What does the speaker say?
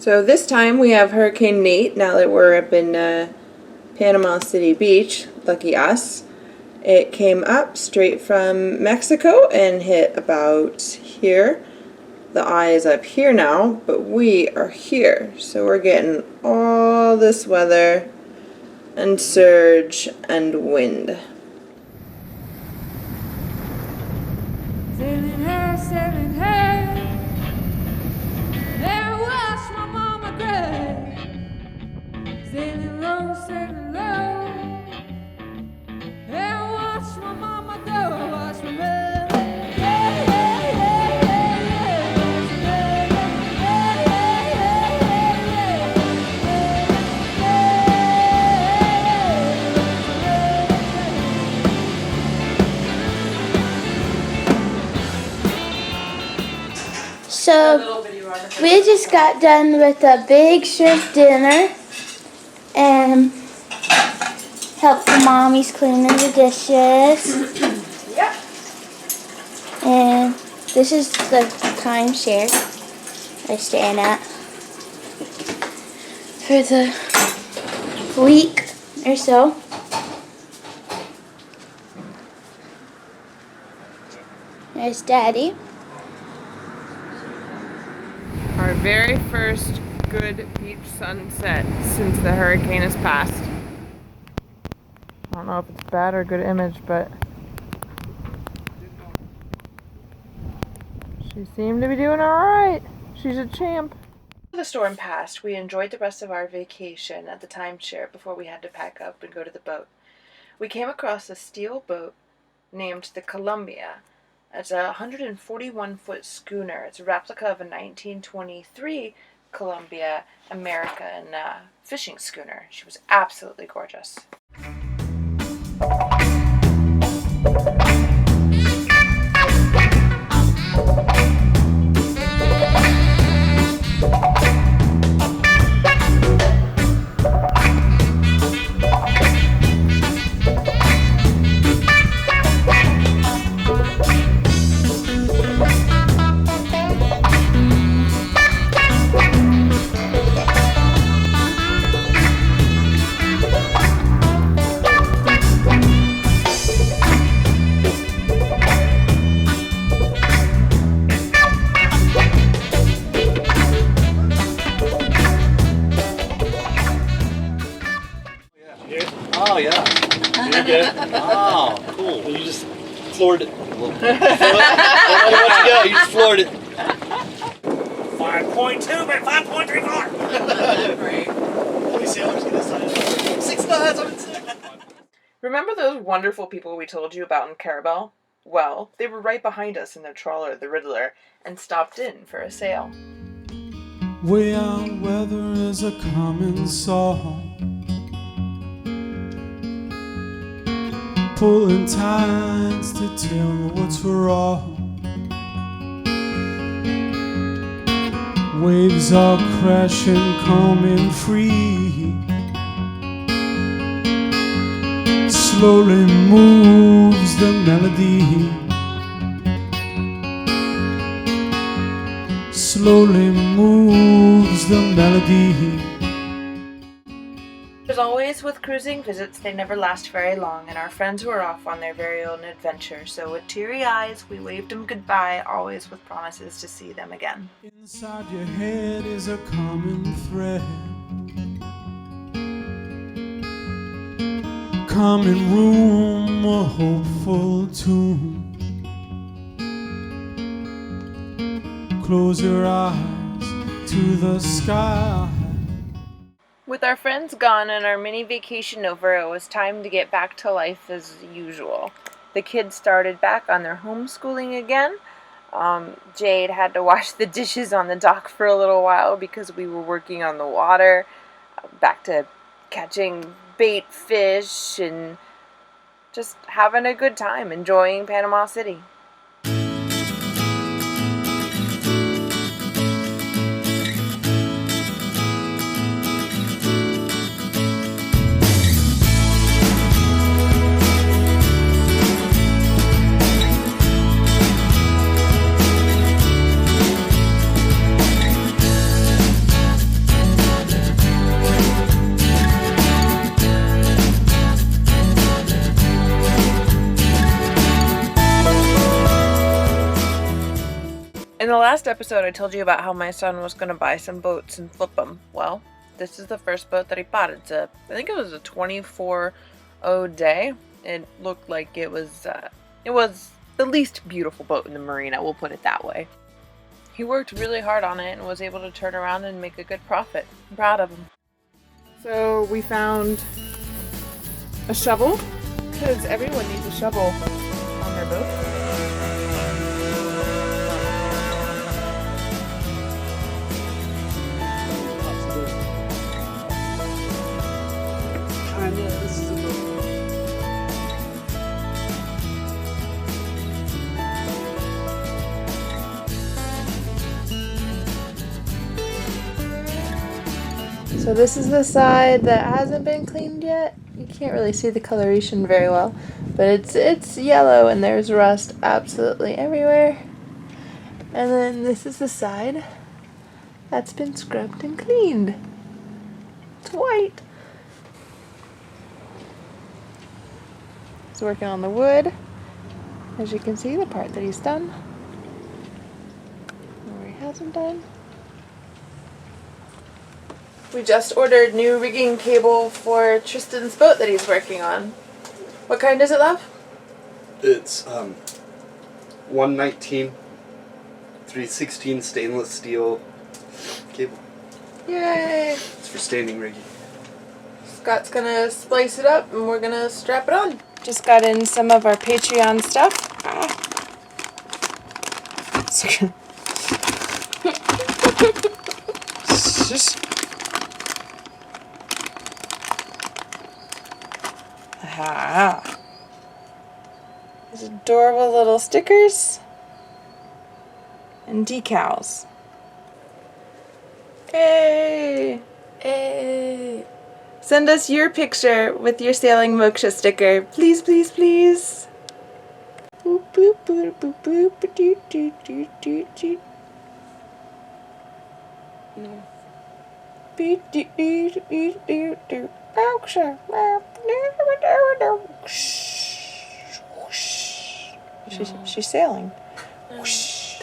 So this time we have Hurricane Nate, now that we're up in Panama City Beach, lucky us. It came up straight from Mexico and hit about here. The eye is up here now, but we are here. So we're getting all this weather and surge and wind. Sailing high, there was my mama grave. Sailing low, there watch my mama go, watch my baby. So we just got done with a big shrimp dinner and helped the mommies cleaning the dishes. Yep. And this is the timeshare I staying at for the week or so. There's Daddy. Our very first good beach sunset since the hurricane has passed. I don't know if it's bad or good image, but she seemed to be doing alright. She's a champ. The storm passed. We enjoyed the rest of our vacation at the timeshare before we had to pack up and go to the boat. We came across a steel boat named the Columbia. It's a 141-foot schooner. It's a replica of a 1923 Columbia American fishing schooner. She was absolutely gorgeous. Oh, yeah. You're good. Oh, cool. You just floored it. What you got? You just floored it. 5.2, but 5.34. Great. Holy sailors get this side. 6 knots. I'm in 6. Remember those wonderful people we told you about in Carabel? Well, they were right behind us in their trawler, the Riddler, and stopped in for a sail. Way out weather is a common song, pulling tides to tell what's wrong. Waves are crashing, coming free. Slowly moves the melody. Slowly moves the melody. As always with cruising visits, they never last very long, and our friends were off on their very own adventure, so with teary eyes we waved them goodbye, always with promises to see them again. Inside your head is a common thread, common room, a hopeful tune. Close your eyes to the sky. With our friends gone and our mini vacation over, it was time to get back to life as usual. The kids started back on their homeschooling again. Jade had to wash the dishes on the dock for a little while because we were working on the water. Back to catching bait fish and just having a good time, enjoying Panama City. the last episode, I told you about how my son was going to buy some boats and flip them. Well, this is the first boat that he bought. I think it was a 24-0 day. It looked like it was the least beautiful boat in the marina, we'll put it that way. He worked really hard on it and was able to turn around and make a good profit. I'm proud of him. So we found a shovel, because everyone needs a shovel on their boat. So this is the side that hasn't been cleaned yet. You can't really see the coloration very well, but it's yellow and there's rust absolutely everywhere. And then this is the side that's been scrubbed and cleaned. It's white. He's working on the wood. As you can see, the part that he's done. Where he hasn't done. We just ordered new rigging cable for Tristan's boat that he's working on. What kind is it, love? It's 119 316 stainless steel cable. Yay! It's for standing rigging. Scott's gonna splice it up and we're gonna strap it on. Just got in some of our Patreon stuff. Aha. These adorable little stickers and decals. Hey! Hey! Send us your picture with your Sailing Moksha sticker. Please, please, please. Boop, boop, boop, boop, boop, doo, doo, doo, doo, doo. No. Beep, doo, doo, doo, doo, doo. Moksha. She's sailing. Whoosh.